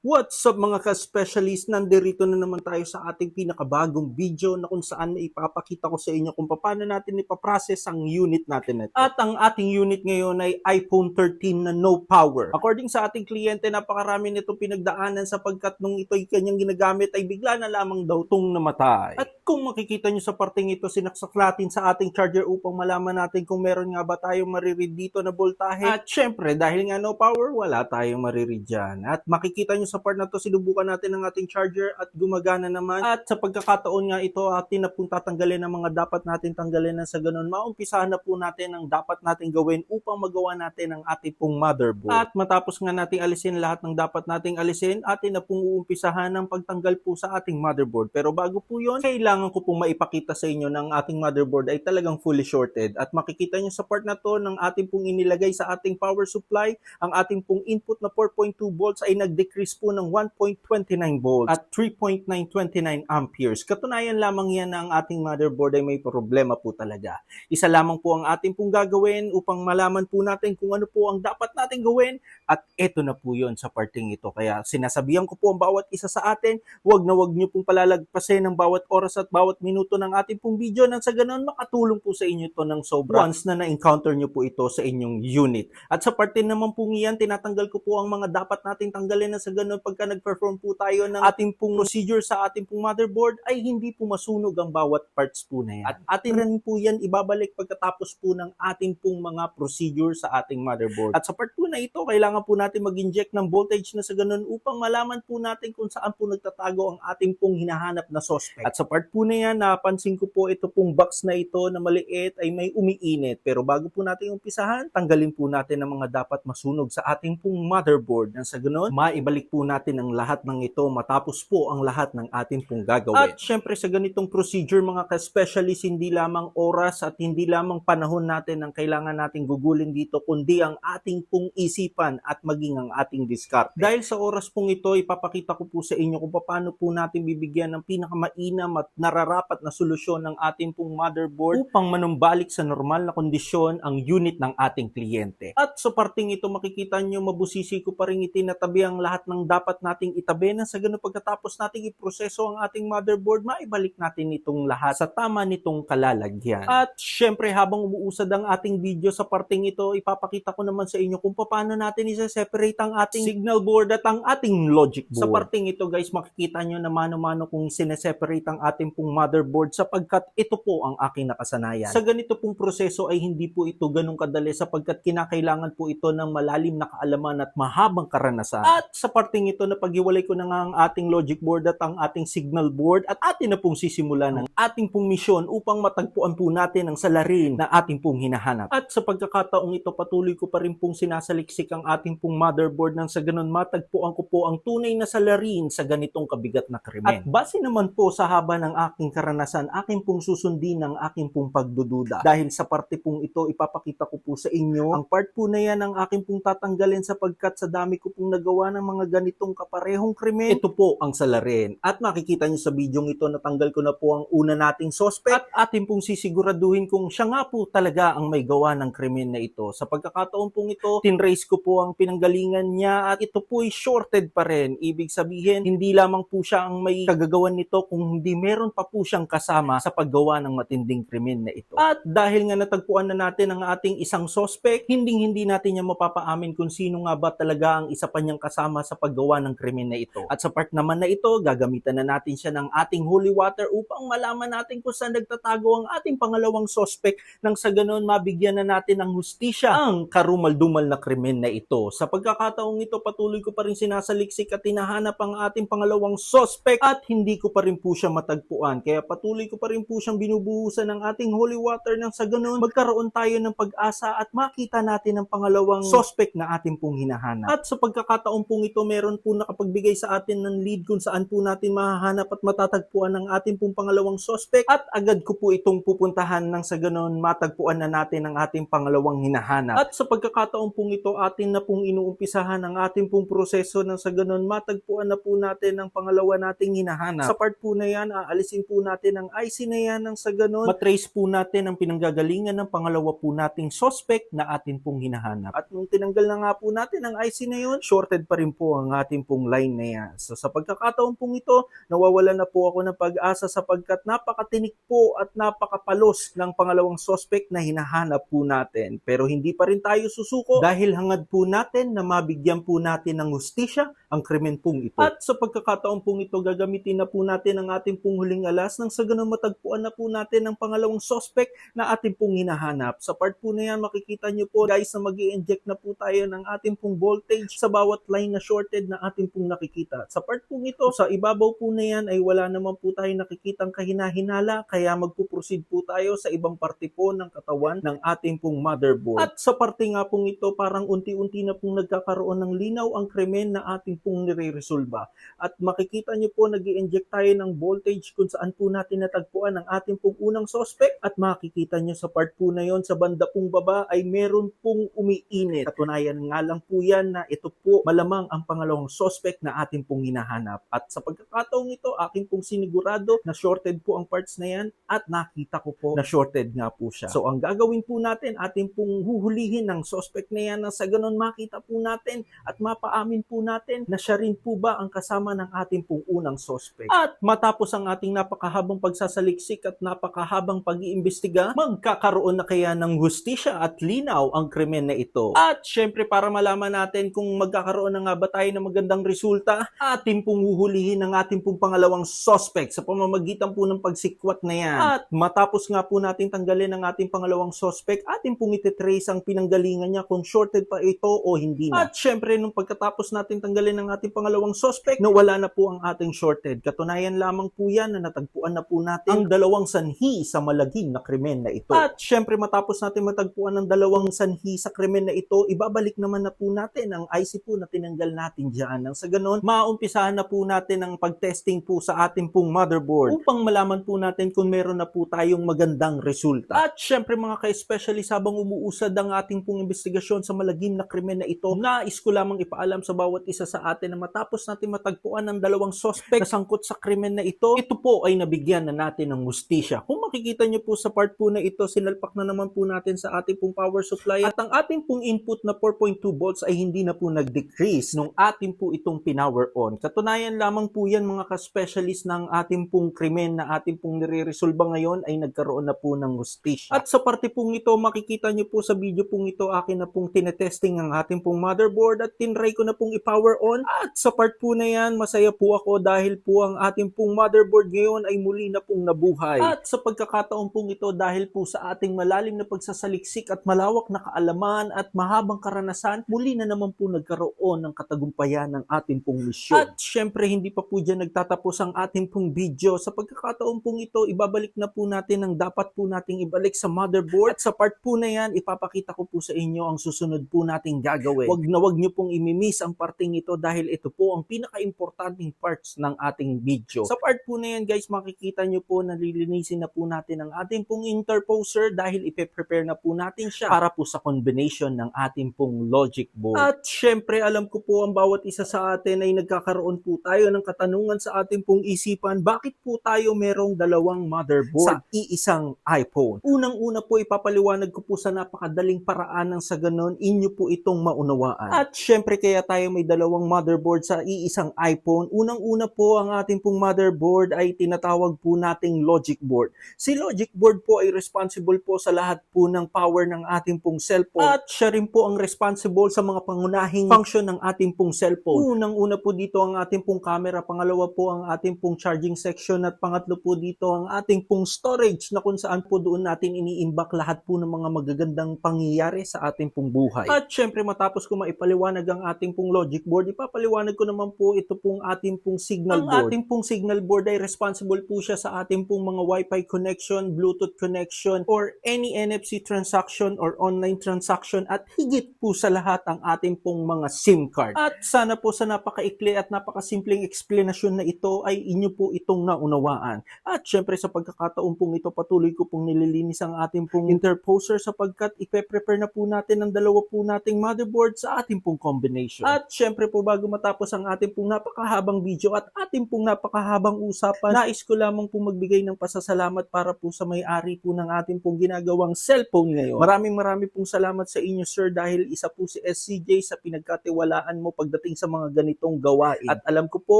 What's up mga ka-specialist? Nandirito na naman tayo sa ating pinakabagong video na kung saan ipapakita ko sa inyo kung paano natin ipaprocess ang unit natin ito. At ang ating unit ngayon ay iPhone 13 na no power. According sa ating kliyente, napakarami nito pinagdaanan sapagkat nung ito'y kanyang ginagamit ay bigla na lamang daw itong namatay. At kung makikita nyo sa parteng ito, sinaksak natin sa ating charger upang malaman natin kung meron nga ba tayong mariread dito na voltahe. At syempre, dahil nga no power, wala tayong mariread dyan. At makikita nyo sa part na to, sinubukan natin ang ating charger at gumagana naman. At sa pagkakataon nga ito, atin na pong tatanggalin ang mga dapat natin tanggalin na sa ganun. Maumpisahan na po natin ang dapat natin gawin upang magawa natin ang ating pong motherboard. At matapos nga nating alisin lahat ng dapat nating alisin, atin na pong uumpisahan ang pagtanggal po sa ating motherboard. Pero bago po yun, kailangan ko pong maipakita sa inyo ng ating motherboard ay talagang fully shorted. At makikita nyo sa part na to ng ating pong inilagay sa ating power supply, ang ating pong input na 4.2 volts ay nag-decrease po ng 1.29 volts at 3.929 ampères. Katunayan lamang yan na ang ating motherboard ay may problema po talaga. Isa lamang po ang ating pong gagawin upang malaman po natin kung ano po ang dapat natin gawin at eto na po yun sa parting ito. Kaya sinasabihan ko po ang bawat isa sa atin, wag na wag nyo pong palalagpasin ng bawat oras at bawat minuto ng ating pong video nang sa ganun makatulong po sa inyo ito ng sobra once na na-encounter nyo po ito sa inyong unit. At sa parte naman po iyan, tinatanggal ko po ang mga dapat nating tanggalin na sa ganun pagka nag-perform po tayo ng ating pong procedure sa ating pong motherboard ay hindi po masunog ang bawat parts po na yan. At atin rin po yan ibabalik pagkatapos po ng ating pong mga procedure sa ating motherboard. At sa part po na ito, kailangan po natin mag-inject ng voltage na sa ganun upang malaman po natin kung saan po nagtatago ang ating pong hinahanap na suspect. At sa part po na yan, napansin ko po ito pong box na ito na maliit ay may umiinit. Pero bago po natin umpisahan, tanggalin po natin ang mga dapat masunog sa ating pong motherboard. Nang sa ganun, maibalik po natin ang lahat ng ito matapos po ang lahat ng ating pong gagawin. At syempre sa ganitong procedure mga ka-specialist, hindi lamang oras at hindi lamang panahon natin ang kailangan nating gugulin dito, kundi ang ating pong isipan at maging ang ating diskarte. Dahil sa oras pong ito, ipapakita ko po sa inyo kung paano po natin bibigyan ng pinakamainam at nararapat na solusyon ng ating pong motherboard upang manumbalik sa normal na kondisyon ang unit ng ating kliyente. At sa parting ito, makikita nyo mabusisi ko pa rin itinatabi ang lahat ng dapat nating itabi na sa ganun pagkatapos nating iproseso ang ating motherboard, maibalik natin itong lahat sa tama nitong kalalagyan. At syempre habang umuusad ang ating video sa parting ito, ipapakita ko naman sa inyo kung paano natin isa-separate ang ating signal board at ang ating logic board. Sa parting ito guys, makikita nyo na mano-mano kung sineseparate ang ating pong motherboard sapagkat ito po ang aking nakasanayan. Sa ganito pong proseso ay hindi po ito ganun kadali sapagkat kinakailangan po ito ng malalim na kaalaman at mahabang karanasan. At sa parting ito, napaghiwalay ko na nga ang ating logic board at ang ating signal board at atin na pong sisimulan ang ating pong misyon upang matagpuan po natin ang salarin na ating pong hinahanap. At sa pagkakataong ito, patuloy ko pa rin pong sinasaliksik ang ating pong motherboard nang sa ganun matagpuan ko po ang tunay na salarin sa ganitong kabigat na krimen. At base naman po sa haba ng aking karanasan, aking pong susundin ang aking pong pagdududa. Dahil sa parte pong ito, ipapakita ko po sa inyo ang part po na yan ang aking pong tatanggalin sapagkat sa dami ko pong nagawa ng mga ganitong kaparehong krimen, ito po ang salarin. At makikita nyo sa bidyong ito, natanggal ko na po ang una nating suspect at atin pong sisiguraduhin kung siya nga po talaga ang may gawa ng krimen na ito. Sa pagkakataon pong ito, tinrace ko po ang pinanggalingan niya at ito po ay shorted pa rin. Ibig sabihin, hindi lamang po siya ang may kagagawan nito kung hindi meron pa po siyang kasama sa paggawa ng matinding krimen na ito. At dahil nga natagpuan na natin ang ating isang suspect, hindi natin niya mapapaamin kung sino nga ba talaga ang isa pa niyang kasama sa paggawa ng krimen na ito. At sa part naman na ito, gagamitan na natin siya ng ating holy water upang malaman natin kung saan nagtatago ang ating pangalawang suspect nang sa ganon mabigyan na natin ng hustisya ang karumal-dumal na krimen na ito. Sa pagkakataong ito, patuloy ko pa rin sinasaliksik at hinahanap ang ating pangalawang suspect at hindi ko pa rin po siya matagpuan. Kaya patuloy ko pa rin po siyang binubuhusan ng ating holy water nang sa ganon magkaroon tayo ng pag-asa at makita natin ang pangalawang suspect na ating pong hinahanap. At sa pagkakataong pong ito, meron po nakapagbigay sa atin ng lead kung saan po natin mahahanap at matatagpuan ang ating pong pangalawang suspect at agad ko po itong pupuntahan nang sa ganon matagpuan na natin ang ating pangalawang hinahanap. At sa pagkakataong pong ito, atin na pong inuumpisahan ang ating pong proseso nang sa ganun matagpuan na po natin ang pangalawa nating hinahanap. Sa part po na yan, aalisin po natin ang IC na yan nang sa ganun matrace po natin ang pinanggagalingan ng pangalawa po nating suspect na atin pong hinahanap. At nung tinanggal na nga po natin ang IC na yun, shorted pa rin po ang ating pong line na yan. So sa pagkakataon pong ito, nawawala na po ako ng pag-asa sapagkat napakatinik po at napakapalos ng pangalawang suspect na hinahanap po natin. Pero hindi pa rin tayo susuko dahil hangad po natin na mabigyan po natin ng hustisya ang krimen pong ito. At sa pagkakataon pong ito, gagamitin na po natin ang ating pong huling alas nang sa ganun matagpuan na po natin ang pangalawang suspect na ating pong hinahanap. Sa part po na yan, makikita nyo po guys na mag-i-inject na po tayo ng ating pong voltage sa bawat line na shorted na ating pong nakikita. Sa part pong ito, sa ibabaw po na yan ay wala naman po tayo nakikitang kahinahinala kaya magpuproceed po tayo sa ibang parte po ng katawan ng ating pong motherboard. At sa parte nga pong ito, parang unti-unti na pong nagkakaroon ng linaw ang krimen na ating pong nire-resolba. At makikita nyo po nag-i-inject tayo ng voltage kung saan po natin natagpuan ang ating pong unang suspect at makikita nyo sa part po na yon sa banda pong baba ay meron pong umiinit. Katunayan nga lang po yan na ito po malamang ang pangalawang suspect na ating pong hinahanap. At sa pagkakataong ito, aking pong sinigurado na shorted po ang parts na yan at nakita ko po na shorted nga po siya. So ang gagawin po natin, ating pong huhulihin ng suspect na yan na sa ganun makita po natin at mapaamin po natin na siya rin po ba ang kasama ng ating pong unang suspect. At matapos ang ating napakahabang pagsasaliksik at napakahabang pag-iimbestiga, magkakaroon na kaya ng hustisya at linaw ang krimen na ito. At syempre para malaman natin kung magkakaroon na nga ba tayo ng magandang resulta, ating pong huhulihin ang ating pong pangalawang suspect sa pamamagitan po ng pagsikwat na yan. At matapos nga po natin tanggalin ang ating pangalawang suspect, ating pong ititrace ang pinanggalingan niya kung shorted pa ito o hindi na. At syempre nung pagkatapos natin tanggalin ang ating pangalawang suspect, nawala na po ang ating shorted. Katunayan lamang po yan na natagpuan na po natin ang dalawang sanhi sa malagim na krimen na ito. At syempre matapos natin matagpuan ang dalawang sanhi sa krimen na ito, ibabalik naman na po natin ang IC po na tinanggal natin dyan. Nang sa ganun, maumpisahan na po natin ang pag-testing po sa ating pong motherboard upang malaman po natin kung meron na po tayong magandang resulta. At syempre mga ka-specialist, habang umuusad ang ating pong investigasyon sa malagim na krimen na ito, nais ko lamang ipaalam sa bawat isa sa atin na matapos natin matagpuan ang dalawang suspect na sangkot sa krimen na ito po ay nabigyan na natin ng hustisya. Kung makikita nyo po sa part po na ito, sinalpak na naman po natin sa ating pong power supply at ang ating pong input na 4.2 volts ay hindi na po nag-decrease nung ating po itong pinower on. Katunayan lamang po yan mga ka-specialist ng ating pong krimen na ating pong nire-resolba ngayon ay nagkaroon na po ng hustisya. At sa parte pong ito, makikita nyo po sa video pong ito, akin na pong tinetesting ang ating pong motherboard at tinry ko na pong i-power on. At sa part po na yan, masaya po ako dahil po ang ating pong motherboard ngayon ay muli na pong nabuhay. At sa pagkakataon pong ito, dahil po sa ating malalim na pagsasaliksik at malawak na kaalaman at mahabang karanasan, muli na naman po nagkaroon ng katagumpayan ng ating pong misyon. At syempre, hindi pa po dyan nagtatapos ang ating pong video. Sa pagkakataon pong ito, ibabalik na po natin ang dapat po nating ibalik sa motherboard. At sa part po na yan, ipapakita ko po sa inyo ang susunod po nating gagawin. Wag nyo pong imimiss ang parting ito dahil ito po ang pinaka-importanting parts ng ating video. Sa part po na yan guys, makikita nyo po na lilinisin na po natin ang ating pong interposer dahil ipe-prepare na po natin siya para po sa combination ng ating pong logic board. At syempre, alam ko po ang bawat isa sa atin ay nagkakaroon po tayo ng katanungan sa ating pong isipan, bakit po tayo merong dalawang motherboard sa iisang iPhone? Unang-una po, ipapaliwanag ko po sa napakadaling paraan ng sa ganun, inyo po itong maunawaan. At syempre, kaya tayo may dalawang motherboard sa iisang iPhone, unang-una po ang ating pong motherboard ay tinatawag po nating logic board. Si logic board po ay responsible po sa lahat po ng power ng ating pong cellphone at siya rin po ang responsible sa mga pangunahing function ng ating pong cellphone. Unang-una po dito ang ating pong camera, pangalawa po ang ating pong charging section at pangatlo po dito ang ating pong storage na kung saan po doon natin iniimbak lahat po ng mga magagandang pangyayari sa ating pong buhay. At syempre matapos ko maipaliwanag ang ating pong logic board, ipapaliwanag ko naman po, ito pong ating pong signal board. Ang ating pong signal board ay responsible po siya sa ating pong mga Wi-Fi connection, Bluetooth connection, or any NFC transaction or online transaction, at higit po sa lahat ang ating pong mga SIM card. At sana po sa napakaikli at napakasimpleng eksplanasyon na ito ay inyo po itong naunawaan. At syempre sa pagkakataon pong ito, patuloy ko pong nililinis ang ating pong interposer sapagkat ipe-prepare na po natin ang dalawa po nating motherboard sa ating pong combination. At syempre po, bago matapos ang ating pong napakahabang video at ating pong napakahabang usapan, nais ko lamang pong magbigay ng pasasalamat para po sa may-ari po ng ating pong ginagawang cellphone ngayon. Maraming pong salamat sa inyo, sir, dahil isa po si SCJ sa pinagkatiwalaan mo pagdating sa mga ganitong gawain. At alam ko po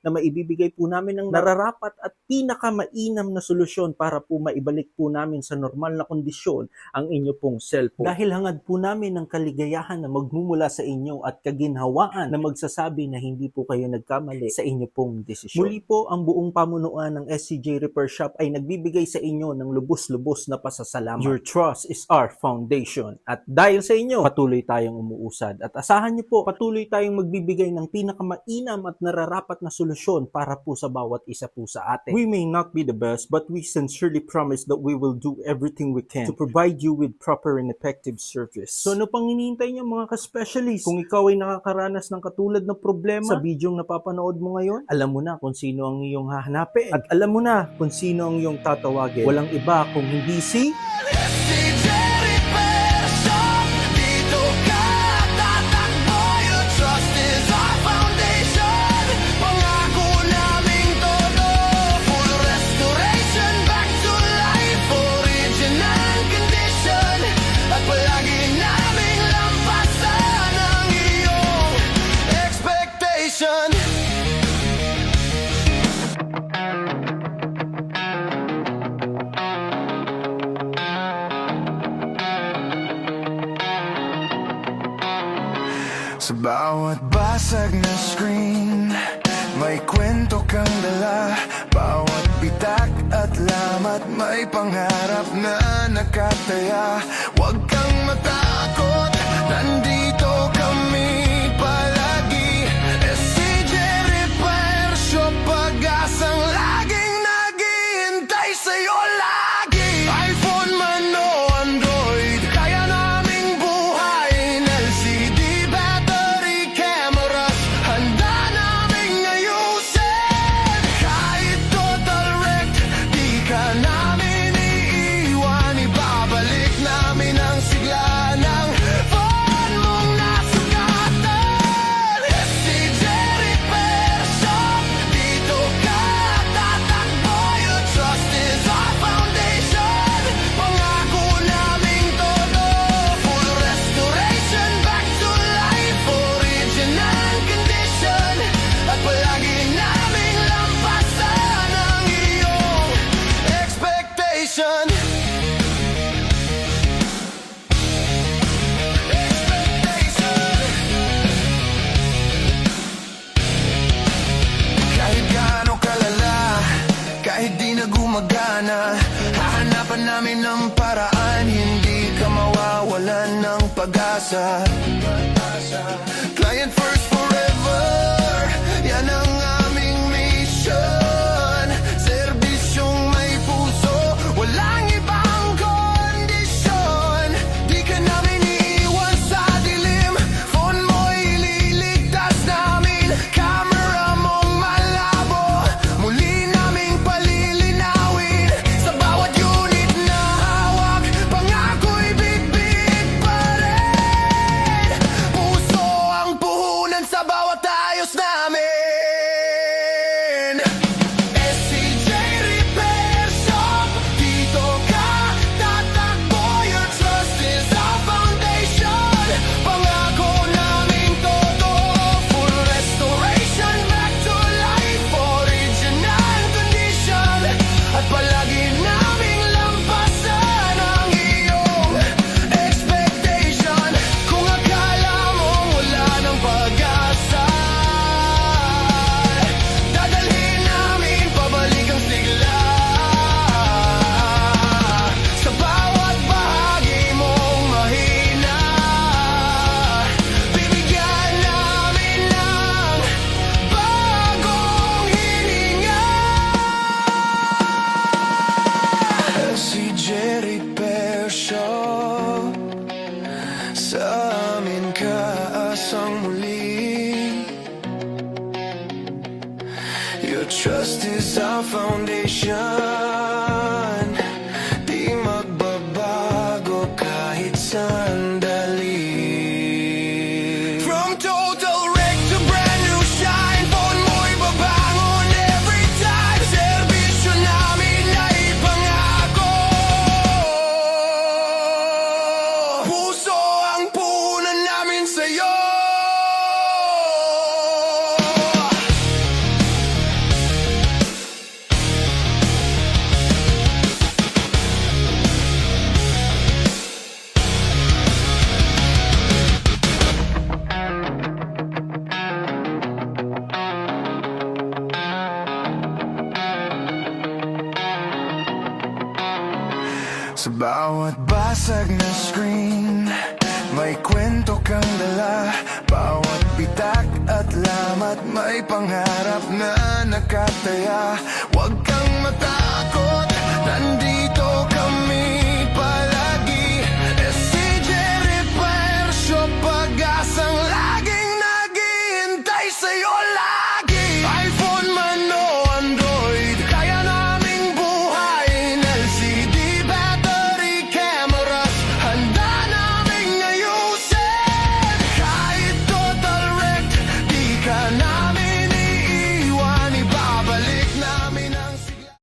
na maibibigay po namin ang nararapat at pinakamainam na solusyon para po maibalik po namin sa normal na kondisyon ang inyo pong cellphone. Dahil hangad po namin ng kaligayahan na magmumula sa inyo at kaginhawaan na magsasabi na hindi po kayo nagkamali sa inyo pong desisyon. Muli po, ang buong pamunuan ng SCJ Repair Shop ay nagbibigay sa inyo ng lubos-lubos na pasasalamat. Your trust is our foundation. At dahil sa inyo, patuloy tayong umuusad. At asahan niyo po, patuloy tayong magbibigay ng pinakamainam at nararapat na solusyon para po sa bawat isa po sa atin. We may not be the best, but we sincerely promise that we will do everything we can to provide you with proper and effective service. So ano pang hinihintay niyo mga ka-specialist? Kung ikaw ay nakakaranas ng katulad na problema sa bidyong napapanood mo ngayon, alam mo na kung sino ang iyong hahanapin at alam mo na kung sino ang iyong tatawagin. Walang iba kung hindi si SCJ Repair Shop. Dito ka tatakbo. Your trust is our foundation. Pangako naming todo. Full restoration back to life. Original condition. At palagi naming lampasan ang iyong expectation. Sa bawat basag na screen, may kwento kang dala. Bawat bitak at lamat, may pangarap na nakataya. Huwag kang matakot, nandito kami palagi. SCJ Repair Shop, pag-asang laging naghihintay sa'yo lagi. iPhone man o Android, kaya naming buhayin. LCD battery cameras, handa naming ayusin. Kahit total wreck, di ka namin iiwan. Ibabalik namin ang sigla ng phone mong nasugatan. SCJ Repair Shop, dito ka tatakbo. Your trust is our foundation. Pangako naming todo. Full restoration back to life. Original condition. At palagi naming lampasan ang iyong expectation. Kahit gaano kalala, kahit di na gumagana, hahanapan namin ng paraan. Hindi ka mawawalan ng pag-asa. Client first forever, yan ang aming mission. Serbisyong may puso, walang ibang kondisyon. Di ka namin iiwan sa dilim. Phone mo'y ililigtas namin. Camera mong malabo, muli naming palilinawin. Sa bawat unit na hawak, pangako'y bitbit pa rin. Puso ang puhunan. Trust is our foundation. Di magbabago kahit sandali. From total wreck to brand new shine, phone mo'y babangon every time. Serbisyo namin ay pangako. Puso ang punan namin sa'yo. Sa bawat basag na screen, may kwento kang dala. Bawat bitak at lamat, may pangarap na nakataya. Huwag kang matakot, nandito